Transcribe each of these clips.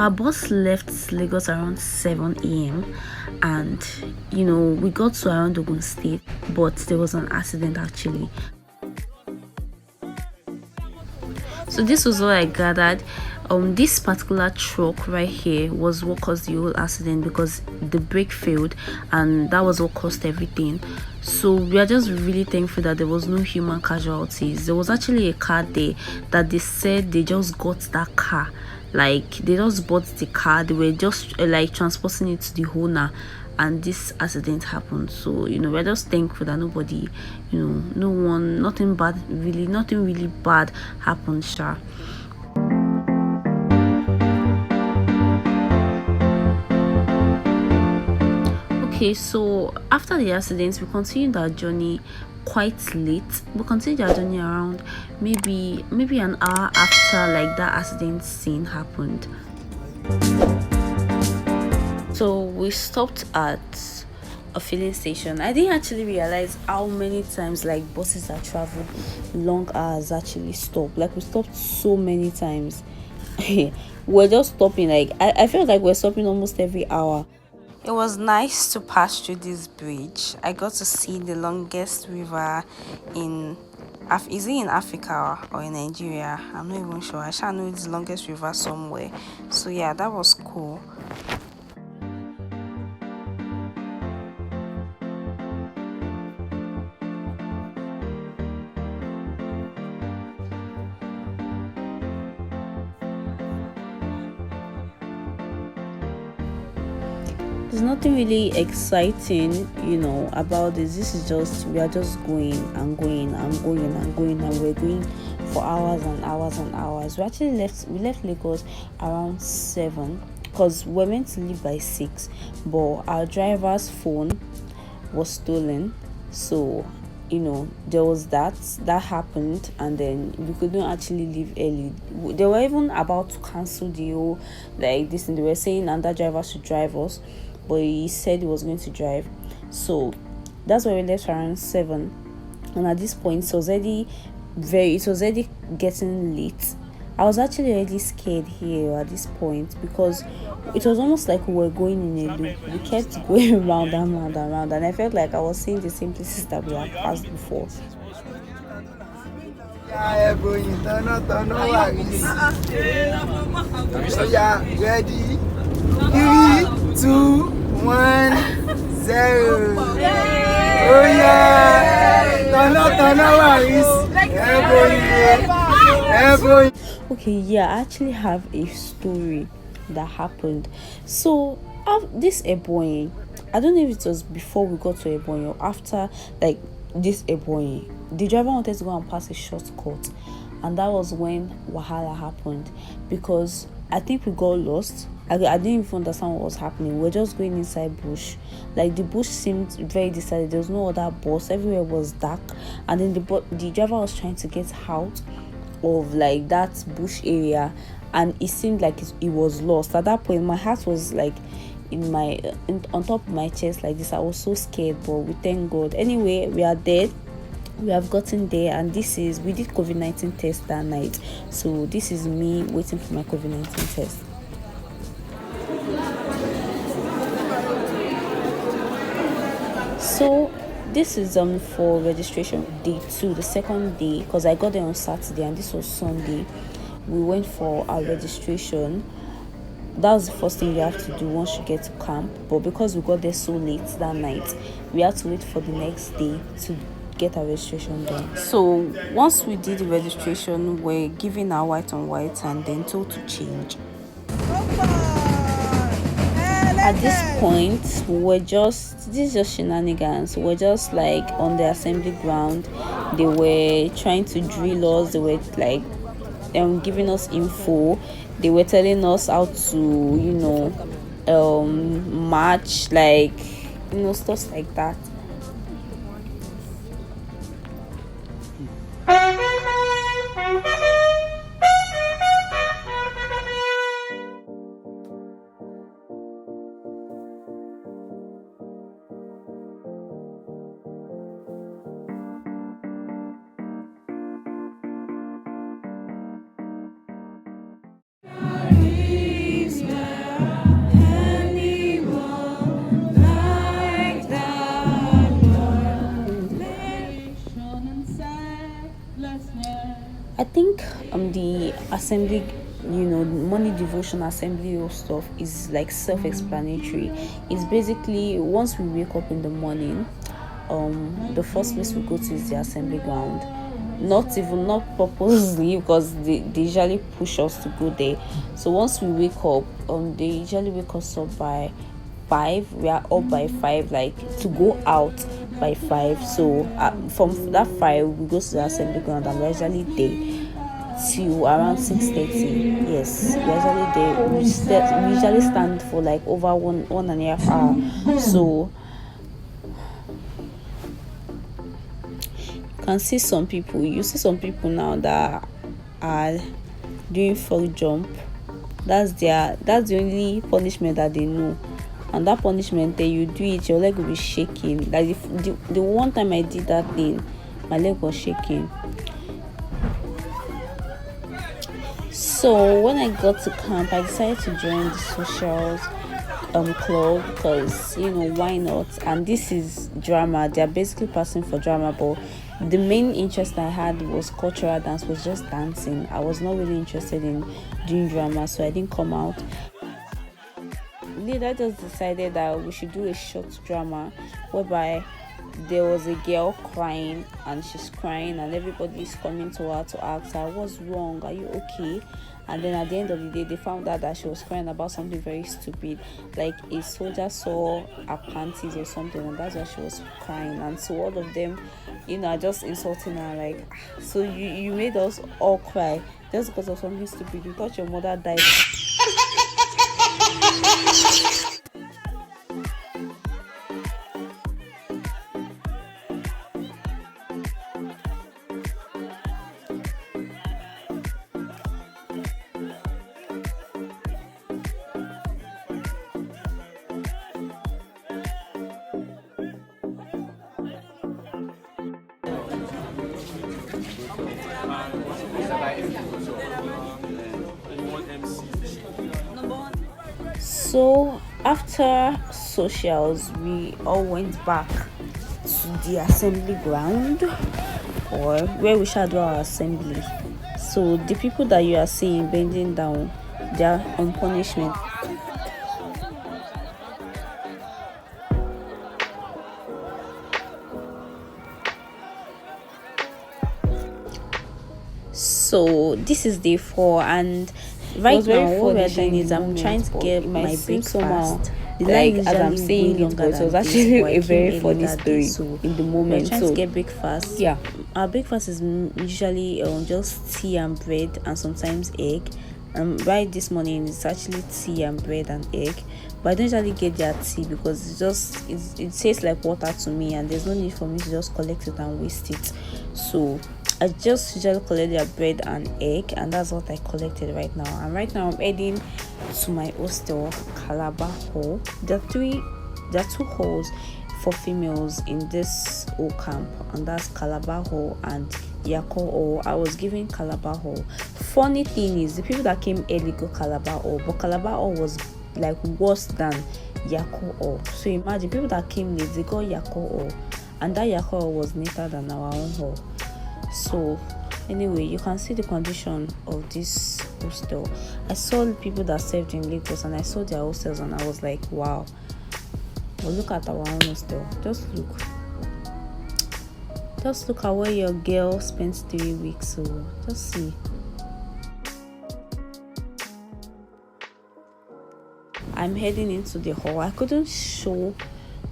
our bus left Lagos around 7 a.m. and we got to around Ogun State, but there was an accident actually. So this was what I gathered. This particular truck right here was what caused the whole accident, because the brake failed, and that was what caused everything. So we are just really thankful that there was no human casualties. There was actually a car there that they said they just got that car, like they just bought the car, they were just like transporting it to the owner, and this accident happened. So we're just thankful that nobody, no one, nothing really bad happened, sure. Okay, so after the accident, we continued our journey quite late. We continued our journey around maybe an hour after like that accident scene happened. So we stopped at a filling station. I didn't actually realize how many times like buses that traveled long hours actually stop. Like we stopped so many times. We're just stopping, like I felt like we're stopping almost every hour. It was nice to pass through this bridge. I got to see the longest river in is it in Africa or in Nigeria? I'm not even sure. I shall know it's the longest river somewhere. So yeah, that was cool. There's nothing really exciting, about this. This is just, we are just going and going and going and going, and we're going for hours and hours and hours. We left Lagos around 7, because we're meant to leave by 6, but our driver's phone was stolen. So there was that happened, and then we couldn't actually leave early. They were even about to cancel the whole like this, and they were saying another driver should drive us, but he said he was going to drive. So that's why we left around 7, and at this point it was already getting late. I was actually already scared here at this point, because it was almost like we were going in a loop. We kept going round and round and round, and I felt like I was seeing the same places that we had passed before. Yeah, EBONYI, turn ready? 3, 2, 1, 0. Oh yeah, turn EBONYI. Okay, yeah, I actually have a story that happened. So this EBONYI, I don't know if it was before we got to EBONYI or after, like this EBONYI, the driver wanted to go and pass a shortcut, and that was when wahala happened, because I think we got lost. I didn't even understand what was happening. We're just going inside bush. Like the bush seemed very deserted. There was no other bus. Everywhere was dark, and then the driver was trying to get out of like that bush area, and it seemed like it was lost. At that point, my heart was like on top of my chest like this. I was so scared, but we thank God. Anyway, we are there. We have gotten there, and we did COVID-19 test that night. So this is me waiting for my COVID-19 test. So this is for registration day 2, the second day, because I got there on Saturday and this was Sunday. We went for our registration. That was the first thing you have to do once you get to camp, but because we got there so late that night, we had to wait for the next day to get our registration done. So once we did the registration, we're given our white on white and then told to change. At this point, this is just shenanigans. We're just like on the assembly ground. They were trying to drill us. They were like giving us info. They were telling us how to march, like stuff like that. assembly, morning devotion, assembly or stuff is like self-explanatory. It's basically once we wake up in the morning, the first place we go to is the assembly ground. Not purposely, because they usually push us to go there. So once we wake up, they usually wake us up by 5. We are up by 5, like to go out by 5. So from that 5 we go to the assembly ground, and we're usually there till around 6:30. Yes, we're usually there. We usually stand for like over one and a half hour. So you see some people now that are doing frog jump. That's the only punishment that they know. And that punishment, that you do it, your leg will be shaking. Like the one time I did that thing, my leg was shaking. So when I got to camp, I decided to join the socials club, because why not? And this is drama. They're basically passing for drama, but the main interest I had was cultural dance, was just dancing. I was not really interested in doing drama, so I didn't come out. Later, I just decided that we should do a short drama whereby there was a girl crying, and she's crying, and everybody's coming to her to ask her, what's wrong, are you okay? And then at the end of the day, they found out that she was crying about something very stupid, like a soldier saw her panties or something, and that's why she was crying. And so all of them, are just insulting her, like, so you made us all cry just because of something stupid. You thought your mother died. So after socials, we all went back to the assembly ground, or where we shall do our assembly. So the people that you are seeing bending down, they are on punishment. So this is day 4, and right now what we're doing is I'm trying to get my breakfast. Like as I'm saying it, but it was actually a very funny story in the moment. We're trying to get breakfast. Yeah, our breakfast is usually just tea and bread, and sometimes egg. Right this morning it's actually tea and bread and egg, but I don't usually get their tea because it tastes like water to me, and there's no need for me to just collect it and waste it. So I just usually collect their bread and egg, and that's what I collected right now. And right now I'm heading to my hostel, Calabar Hall. There are 2 halls for females in this whole camp, and that's Calabar Hall and Yako Hall. I was given Calabar Hall. Funny thing is, the people that came early got Calabar Hall, but Calabar Hall was like worse than Yako Hall. So imagine, people that came late, they got Yako Hall, and that Yako Hall was neater than our own hall. So anyway, you can see the condition of this hostel. I saw the people that served in Lagos, and I saw their hostels, and I was like, wow. But look at our own hostel. Just look at where your girl spent 3 weeks. So just see. I'm heading into the hall. I couldn't show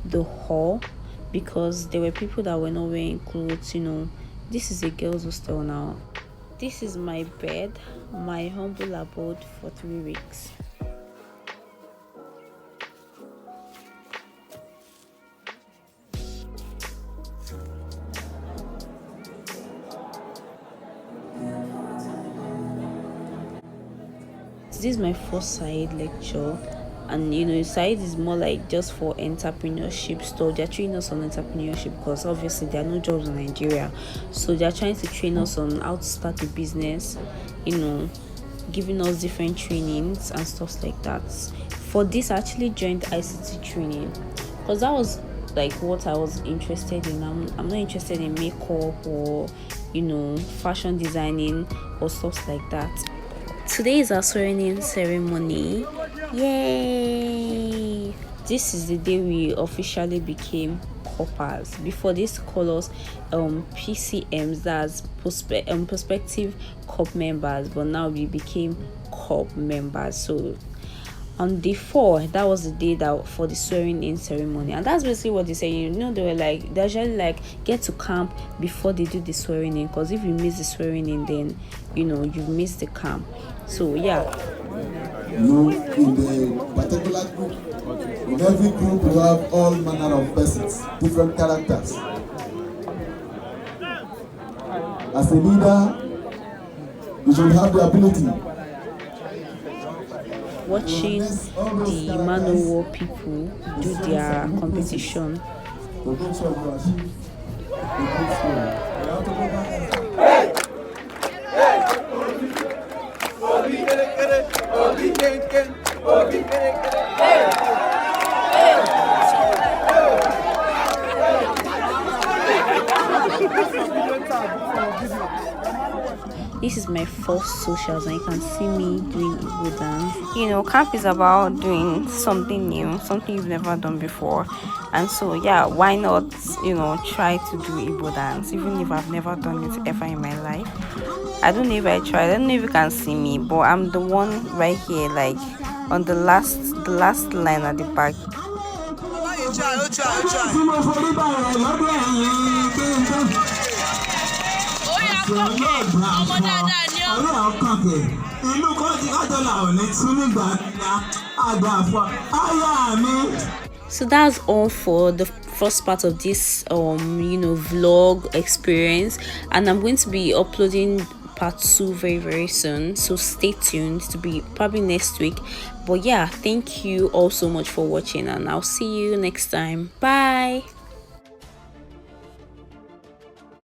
the hall because there were people that were not wearing clothes. This is a girls' hostel now. This is my bed, my humble abode for 3 weeks. This is my first side lecture, and side is more like just for entrepreneurship stuff. They're training us on entrepreneurship because obviously there are no jobs in Nigeria, so they're trying to train us on how to start a business, giving us different trainings and stuff like that. For this, I actually joined ICT training because that was like what I was interested in. I'm not interested in makeup or fashion designing or stuff like that. Today is our swearing-in ceremony. Yay! This is the day we officially became coppers. Before this, call us PCMs, that's prospective cop members, but now we became cop members. So on day 4, that was the day that for the swearing in ceremony, and that's basically what they say. You know, they usually like get to camp before they do the swearing in, because if you miss the swearing in, then you know you miss the camp. So yeah. You in the particular group, in every group you have all manner of persons, different characters. As a leader, you should have the ability. Watching the man o' war people do their competition. This is my first socials, and you can see me doing Igbo dance. You know, camp is about doing something new, something you've never done before, and so yeah, why not, you know, try to do Igbo dance, even if I've never done it ever in my life. I don't know if I tried. I don't know if you can see me, but I'm the one right here, like on the last line at the back. So that's all for the first part of this vlog experience, and I'm going to be uploading part 2 very soon, so stay tuned. To be probably next week. But yeah, thank you all so much for watching, and I'll see you next time. Bye.